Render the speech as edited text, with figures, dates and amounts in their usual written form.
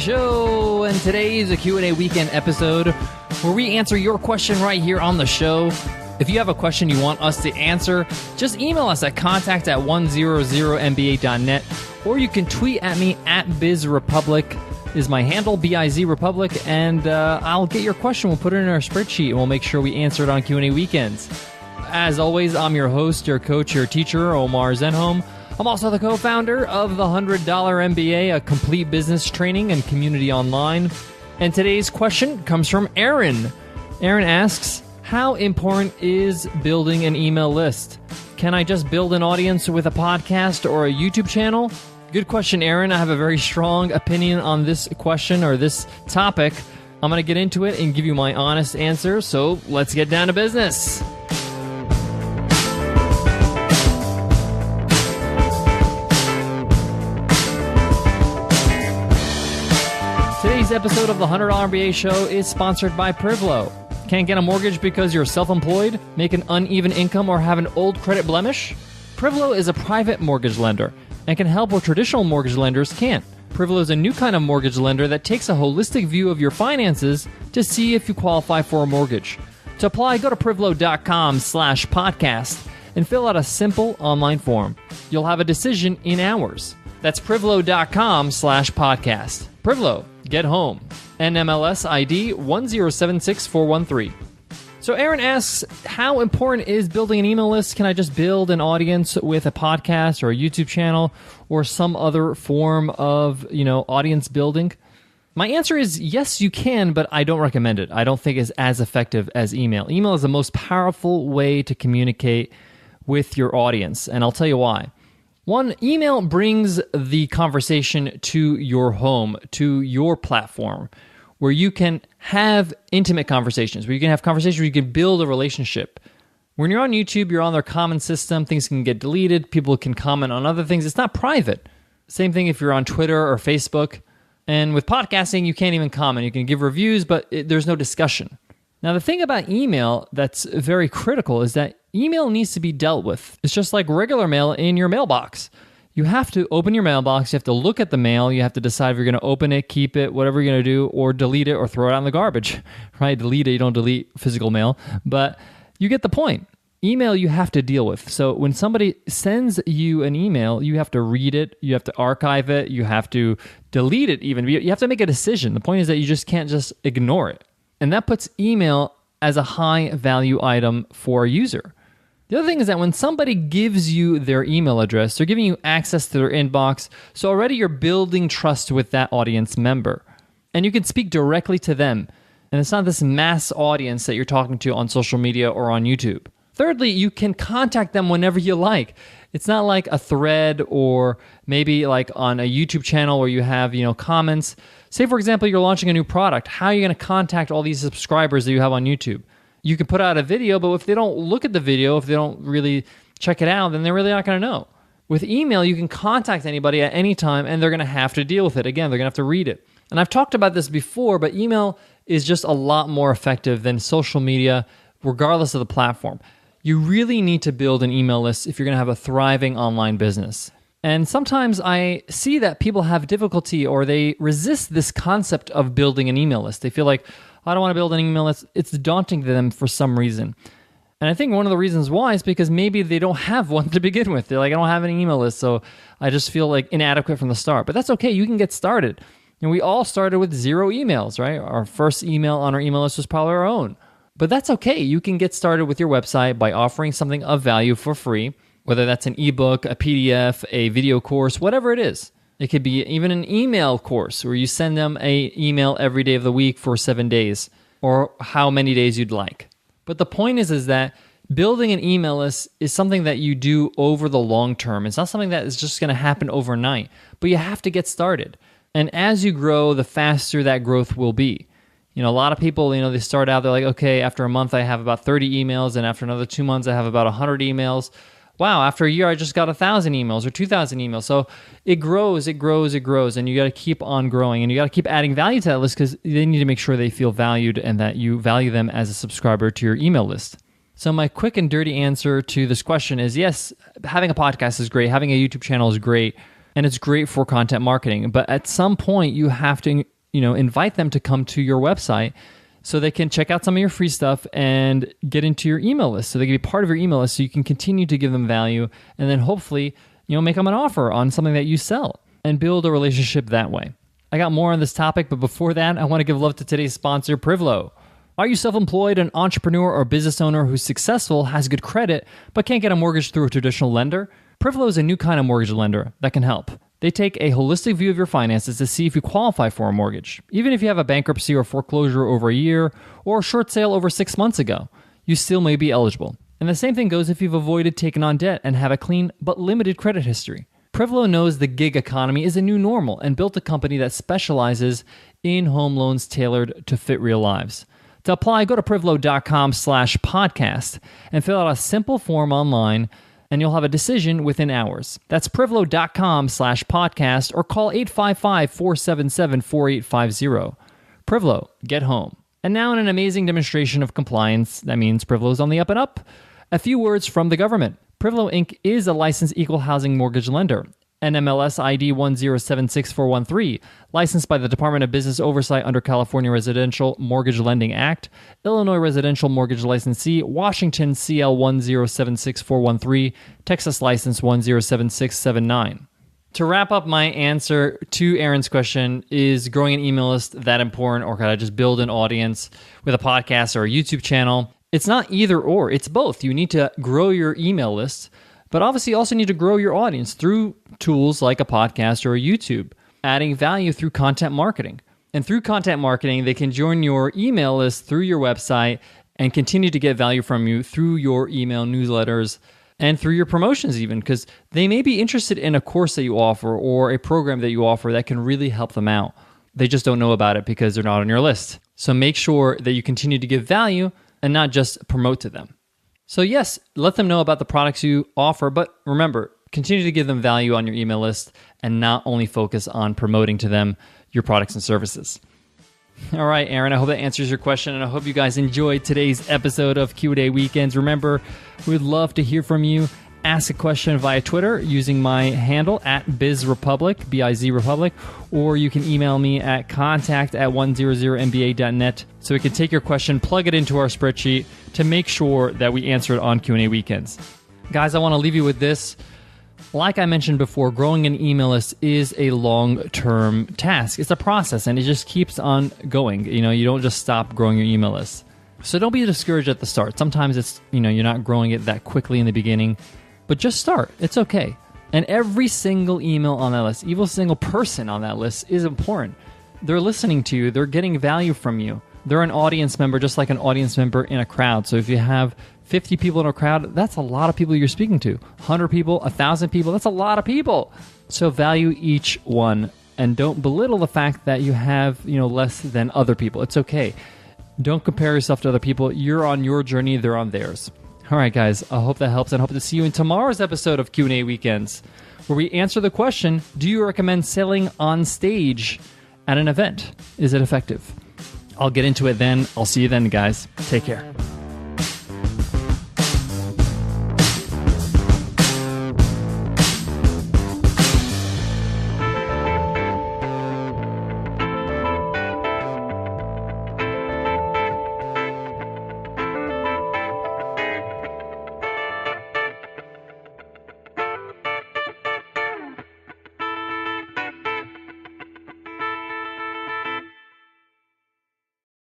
Show, and today is a Q&A weekend episode where we answer your question right here on the show. If you have a question you want us to answer, just email us at contact@100mba.net, or you can tweet at me at BizRepublic is my handle, BizRepublic, and I'll get your question. We'll put it in our spreadsheet, and we'll make sure we answer it on Q&A weekends. As always, I'm your host, your coach, your teacher, Omar Zenhom. I'm also the co-founder of the $100 MBA, a complete business training and community online. And today's question comes from Aaron. Aaron asks, how important is building an email list? Can I just build an audience with a podcast or a YouTube channel? Good question, Aaron. I have a very strong opinion on this question or this topic. I'm going to get into it and give you my honest answer. So let's get down to business. Today's episode of the $100 MBA Show is sponsored by Privlo. Can't get a mortgage because you're self-employed, make an uneven income, or have an old credit blemish? Privlo is a private mortgage lender and can help where traditional mortgage lenders can't. Privlo is a new kind of mortgage lender that takes a holistic view of your finances to see if you qualify for a mortgage. To apply, go to privlo.com/podcast and fill out a simple online form. You'll have a decision in hours. That's privlo.com/podcast. Privlo, get home. NMLS ID 1076413. So Aaron asks, how important is building an email list? Can I just build an audience with a podcast or a YouTube channel or some other form of, audience building? My answer is yes, you can, but I don't recommend it. I don't think it's as effective as email. Email is the most powerful way to communicate with your audience, and I'll tell you why. One, email brings the conversation to your home, to your platform, where you can have intimate conversations, where you can have conversations where you can build a relationship. When you're on YouTube, you're on their comment system, things can get deleted, people can comment on other things. It's not private. Same thing if you're on Twitter or Facebook. And with podcasting, you can't even comment. You can give reviews, but there's no discussion. Now, the thing about email that's very critical is that email needs to be dealt with. It's just like regular mail in your mailbox. You have to open your mailbox, you have to look at the mail, you have to decide if you're going to open it, keep it, whatever you're going to do, or delete it or throw it out in the garbage, right? Delete it, you don't delete physical mail, but you get the point. Email you have to deal with. So when somebody sends you an email, you have to read it, you have to archive it, you have to delete it even. You have to make a decision. The point is that you just can't just ignore it. And that puts email as a high value item for a user. The other thing is that when somebody gives you their email address, they're giving you access to their inbox, so already you're building trust with that audience member. And you can speak directly to them. And it's not this mass audience that you're talking to on social media or on YouTube. Thirdly, you can contact them whenever you like. It's not like a thread or maybe like on a YouTube channel where you have, comments. Say, for example, you're launching a new product. How are you going to contact all these subscribers that you have on YouTube? You can put out a video, but if they don't look at the video, if they don't really check it out, then they're really not going to know. With email, you can contact anybody at any time, and they're going to have to deal with it. Again, they're going to have to read it. And I've talked about this before, but email is just a lot more effective than social media, regardless of the platform. You really need to build an email list if you're going to have a thriving online business. And sometimes I see that people have difficulty or they resist this concept of building an email list. They feel like, I don't want to build an email list. It's daunting to them for some reason. And I think one of the reasons why is because maybe they don't have one to begin with. They're like, I don't have an email list, so I just feel like inadequate from the start. But that's okay. You can get started. And we all started with 0 emails, right? Our first email on our email list was probably our own. But that's okay. You can get started with your website by offering something of value for free, whether that's an ebook, a PDF, a video course, whatever it is. It could be even an email course where you send them an email every day of the week for 7 days or how many days you'd like. But the point is that building an email list is something that you do over the long term. It's not something that is just going to happen overnight, but you have to get started. And as you grow, the faster that growth will be. A lot of people, they start out, they're like, okay, after a month I have about 30 emails, and after another 2 months I have about 100 emails. Wow, after a year I just got 1,000 emails or 2,000 emails. So it grows, and you got to keep on growing, and you got to keep adding value to that list because they need to make sure they feel valued and that you value them as a subscriber to your email list. So my quick and dirty answer to this question is yes, having a podcast is great, having a YouTube channel is great, and it's great for content marketing. But at some point, you have to invite them to come to your website so they can check out some of your free stuff and get into your email list. So they can be part of your email list so you can continue to give them value and then hopefully, make them an offer on something that you sell and build a relationship that way. I got more on this topic, but before that, I want to give love to today's sponsor, Privlo. Are you self-employed, an entrepreneur or business owner who's successful, has good credit, but can't get a mortgage through a traditional lender? Privlo is a new kind of mortgage lender that can help. They take a holistic view of your finances to see if you qualify for a mortgage. Even if you have a bankruptcy or foreclosure over a year or a short sale over 6 months ago, you still may be eligible. And the same thing goes if you've avoided taking on debt and have a clean but limited credit history. Privlo knows the gig economy is a new normal and built a company that specializes in home loans tailored to fit real lives. To apply, go to privlo.com/podcast and fill out a simple form online, and you'll have a decision within hours. That's privlo.com/podcast or call 855-477-4850. Privlo, get home. And now in an amazing demonstration of compliance, that means Privlo's on the up and up, a few words from the government. Privlo Inc. is a licensed equal housing mortgage lender. NMLS ID 1076413, licensed by the Department of Business Oversight under California Residential Mortgage Lending Act, Illinois Residential Mortgage Licensee, Washington CL 1076413, Texas License 107679. To wrap up my answer to Aaron's question, is growing an email list that important, or could I just build an audience with a podcast or a YouTube channel? It's not either or, it's both. You need to grow your email list, but obviously you also need to grow your audience through tools like a podcast or a YouTube, adding value through content marketing. And through content marketing, they can join your email list through your website and continue to get value from you through your email newsletters and through your promotions even, because they may be interested in a course that you offer or a program that you offer that can really help them out. They just don't know about it because they're not on your list. So make sure that you continue to give value and not just promote to them. So yes, let them know about the products you offer, but remember, continue to give them value on your email list and not only focus on promoting to them your products and services. All right, Aaron, I hope that answers your question, and I hope you guys enjoyed today's episode of Q&A Weekends. Remember, we'd love to hear from you. Ask a question via Twitter using my handle at BizRepublic, B-I-Z Republic, or you can email me at contact@100mba.net so we can take your question, plug it into our spreadsheet to make sure that we answer it on Q&A Weekends. Guys, I want to leave you with this. Like I mentioned before, growing an email list is a long-term task. It's a process, and it just keeps on going. You don't just stop growing your email list. So don't be discouraged at the start. Sometimes it's, you're not growing it that quickly in the beginning. But just start. It's okay. And every single email on that list, every single person on that list is important. They're listening to you. They're getting value from you. They're an audience member, just like an audience member in a crowd. So if you have 50 people in a crowd, that's a lot of people you're speaking to. 100 people, 1,000 people, that's a lot of people. So value each one and don't belittle the fact that you have, less than other people. It's okay. Don't compare yourself to other people. You're on your journey. They're on theirs. All right, guys, I hope that helps, and I hope to see you in tomorrow's episode of Q&A Weekends, where we answer the question, do you recommend selling on stage at an event? Is it effective? I'll get into it then. I'll see you then, guys. Take care.